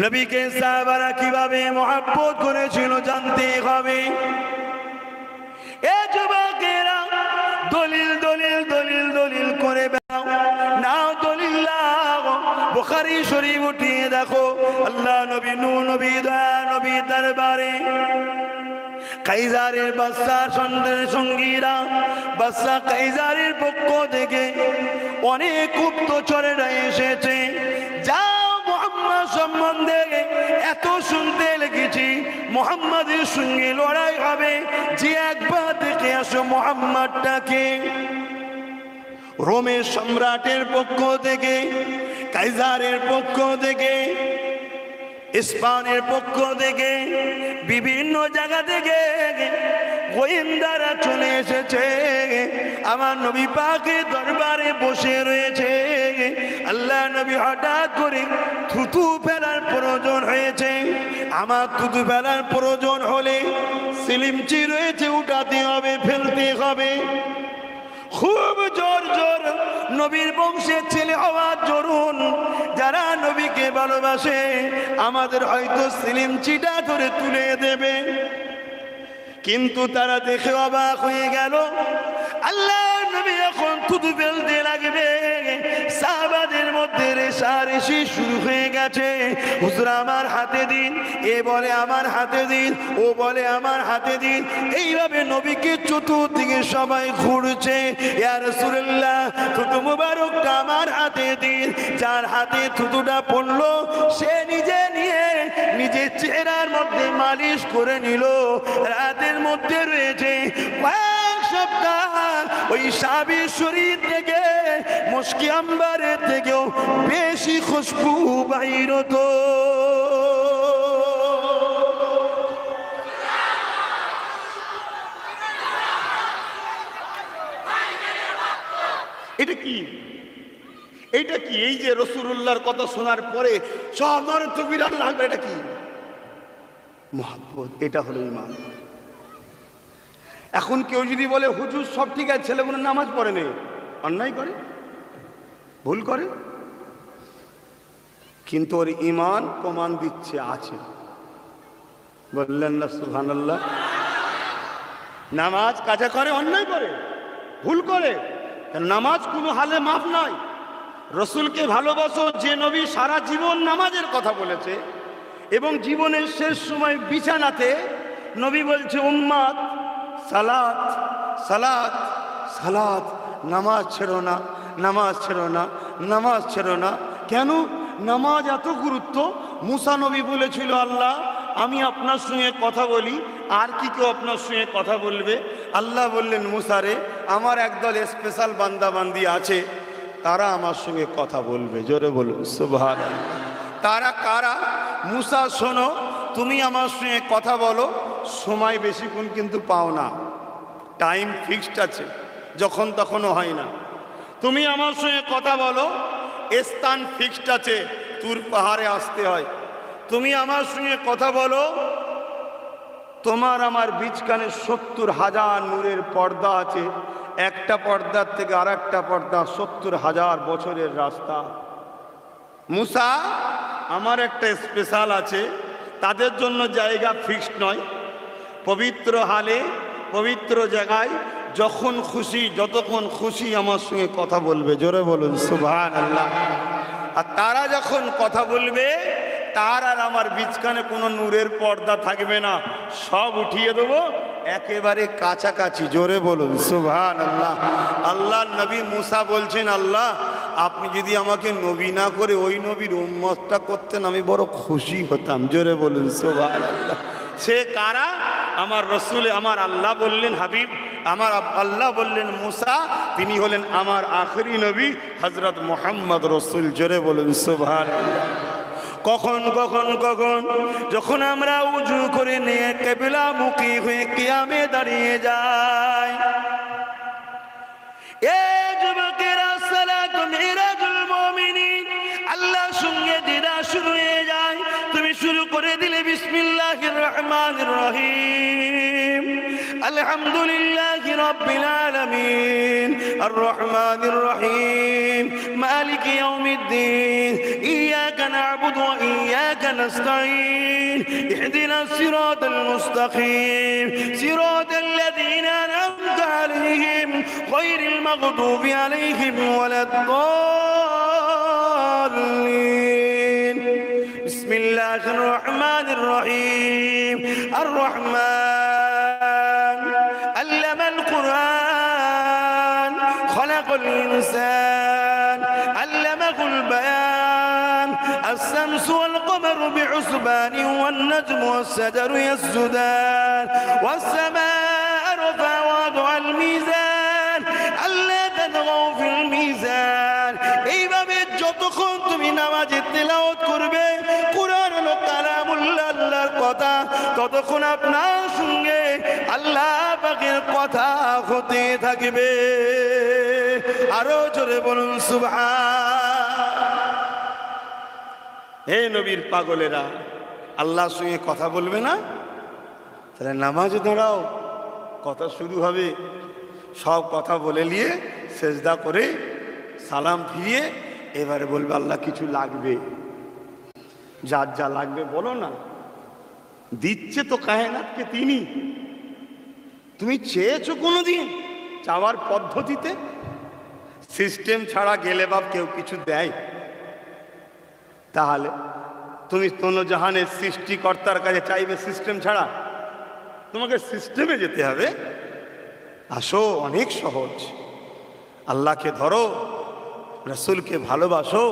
নবীকে সাহাবারা কিভাবে মহব্বত করেছিল জানতে হবে। এ যুবকেরা দলিল দলিল দলিল দলিল করে বেড়াও, নাও দলিল লাও। বুখারী শরীফ উঠিয়ে দেখো, আল্লাহ নবী নূহ নবী দয়া নবী দরবারে কাইজারের বাদশার সঙ্গীরা, বাদশা কাইজারের পক্ষ থেকে অনেক গুপ্তচরেরা এসেছে। যাও মুহাম্মদ সম্বন্ধে এত শুনতে লেগেছি, মুহাম্মাদের সঙ্গে লড়াই হবে, যে একবার দেখে আসো মুহাম্মাদটাকে। রোমের সম্রাটের পক্ষ থেকে, কাইজারের পক্ষ থেকে, স্পেনের পক্ষ থেকে, বিভিন্ন জায়গা থেকে গোয়েন্দারা চলে এসেছে, আমার নবী পাকের দরবারে বসে রয়েছে। আল্লাহ নবী হঠাৎ করে থুতু ফেলার প্রয়োজন হয়েছে। আমার থুতু ফেলার প্রয়োজন হলে সিলিমচি রয়েছে, উঠাতে হবে, ফেলতে হবে। খুব জোর জোর নবীর বংশের ছেলে হওয়ার জরুন, যারা নবীকে ভালোবাসে আমাদের হয়তো সিলিমচিটা ধরে তুলে দেবে। কিন্তু তারা দেখে অবাক হয়ে গেল, আল্লাহ নবী এখন থুতু ফেলতে লাগবে। সাহাবাদের মধ্যে রেষারেষি শুরু হয়ে গেছে, হুজুর আমার হাতে দিন, এ বলে আমার হাতে দিন, ও বলে আমার হাতে দিন। এইভাবে নবীকে চতুর্দিকে সবাই ঘুরছে। ইয়া রাসূলুল্লাহ, থুতু মুবারকটা আমার হাতে দিন। যার হাতে থুতুটা পড়লো সে নিজে নিয়ে নিজের চেহারার মধ্যে মালিশ করে নিল। রাতের মধ্যে রয়েছে কয়েক সপ্তাহ ওই সাহাবীর শরীর থেকে মুশকি আম্বারের থেকেও বেশি খুশবু বাইর হতো। এটা কি? এইটা কি? এই যে রাসূলুল্লাহর কথা শোনার পরে সব নরম তকবীর লাগবে, এটা কি? মুহাব্বত। এটা হলো ঈমান। এখন কেউ যদি বলে হুজুর সব ঠিক আছে, ছেলেগুলো নামাজ পড়ে নেই, অন্যায় করে, ভুল করে, কিন্তু ওর ঈমান প্রমাণ দিচ্ছে আছে। বললেন না সুবহানাল্লাহ? নামাজ কাজা করে, অন্যায় করে, ভুল করে, নামাজ কোনো হালে মাফ নয়। রসুলকে ভালোবাসো, যে নবী সারা জীবন নামাজের কথা বলেছে এবং জীবনের শেষ সময় বিছানাতে নবী বলছে উম্মাত সালাত সালাত সালাত, নামাজ ছেড়ো না, নামাজ ছেড়ো না, নামাজ ছেড়ো না। কেন নামাজ এত গুরুত্ব? মুসা নবী বলেছিল, আল্লাহ আমি আপনার সঙ্গে কথা বলি, আর কি কেউ আপনার সঙ্গে কথা বলবে? আল্লাহ বললেন, মুসা রে, আমার একদল স্পেশাল বান্দা বান্দি আছে, তারা আমার সঙ্গে কথা বলবে। জোরে বলুন সুবহানাল্লাহ। তারা কারা? মুসা শোনো, তুমি আমার সঙ্গে কথা বলো, সময় বেশিক্ষণ কিন্তু পাও না, টাইম ফিক্সড আছে, যখন তখনও হয় না। তুমি আমার সঙ্গে কথা বলো, স্থান ফিক্সড আছে, তুর পাহাড়ে আসতে হয়। তুমি আমার সঙ্গে কথা বলো, তোমার আমার বীজখানে 70,000 নূরের পর্দা আছে, একটা পর্দার থেকে আর একটা পর্দা 70,000 বছরের রাস্তা। মুসা, আমার একটা স্পেশাল আছে, তাদের জন্য জায়গা ফিক্সড নয়, পবিত্র হালে পবিত্র জায়গায় যখন খুশি যতক্ষণ খুশি আমার সঙ্গে কথা বলবে। জোরে বলুন সুবহানাল্লাহ। আর তারা যখন কথা বলবে, তার আর আমার বীজখানে কোনো নূরের পর্দা থাকবে না, সব উঠিয়ে দেবো, একেবারে কাছাকাছি। জোরে বলুন সুবহানাল্লাহ। আল্লাহ নবী মুসা বলছেন, আল্লাহ আপনি যদি আমাকে নবী না করে ওই নবীর উম্মতটা করতেন, আমি বড় খুশি হতাম। জোরে বলুন সুবহানাল্লাহ। সে কারা? আমার রসুল, আমার আল্লাহ বললেন হাবিব, আমার আল্লাহ বললেন মুসা, তিনি হলেন আমার আখেরি নবী হযরত মুহাম্মদ রসুল। জোরে বলুন সুবহানাল্লাহ। কখন কখন কখন যখন আমরা উজু করে নিয়ে কিবলা মুখী হয়ে কিয়ামে দাঁড়িয়ে যাই, এ যুবকেরা, সালাত মিরাজুল মুমিনিন, আল্লাহর সঙ্গে দিদা শুরু হয়ে যায়। তুমি শুরু করে দিলে বিসমিল্লাহির রহমানির রহিম, আলহামদুলিল্লাহি রাব্বিল আলামিন আর রহমানির রহিম মালিকি ইয়াউমিদ্দিন ইয়াকা না'বুদু ওয়া ইয়াকা নাস্তাঈন ইহদিনাস সিরাতাল মুস্তাকিম সিরাতাল লাযীনা আন'আমতা আলাইহিম গায়রিল মাগদুবি আলাইহিম ওয়ালাদ-দাল্লিন বিসমিল্লাহির রহমানির রহিম আর রহমান আল্লামাল কুরআন খলাকাল ইনসান আল্লামাহুল বায়ান الشمس والقمر بحسبان والنجم والشجر يسجدان والسماء رفعها ووضع الميزان ألا تطغوا في الميزان এইভাবে যতক্ষণ তুমি নামাজে তেলাওয়াত করবে কুরআন হলো কালামুল্লাহ আল্লাহর কথা ততক্ষণ আপনার সঙ্গে আল্লাহ পাকের কথা হতে থাকবে আরো জোরে বলুন সুবহান। হে নবীর পাগলেরা আল্লাহর সঙ্গে কথা বলবে না তাহলে নামাজে দাঁড়াও কথা শুরু হবে সব কথা বলে নিয়ে সেজদা করে সালাম ফিরিয়ে এবারে বলবে আল্লাহ কিছু লাগবে যার যা লাগবে বলো না দিচ্ছে তো কায়নাতকে তিনি তুমি চেয়েছো কোনোদিন চাওয়ার পদ্ধতিতে সিস্টেম ছাড়া গেলে বাপ কেউ কিছু দেয় তাহলে তুমি কোনো জাহানের সৃষ্টিকর্তার কাছে চাইবে সিস্টেম ছাড়া তোমাকে সিস্টেমে যেতে হবে আসো অনেক সহজ আল্লাহকে ধরো রসুলকে ভালোবাসো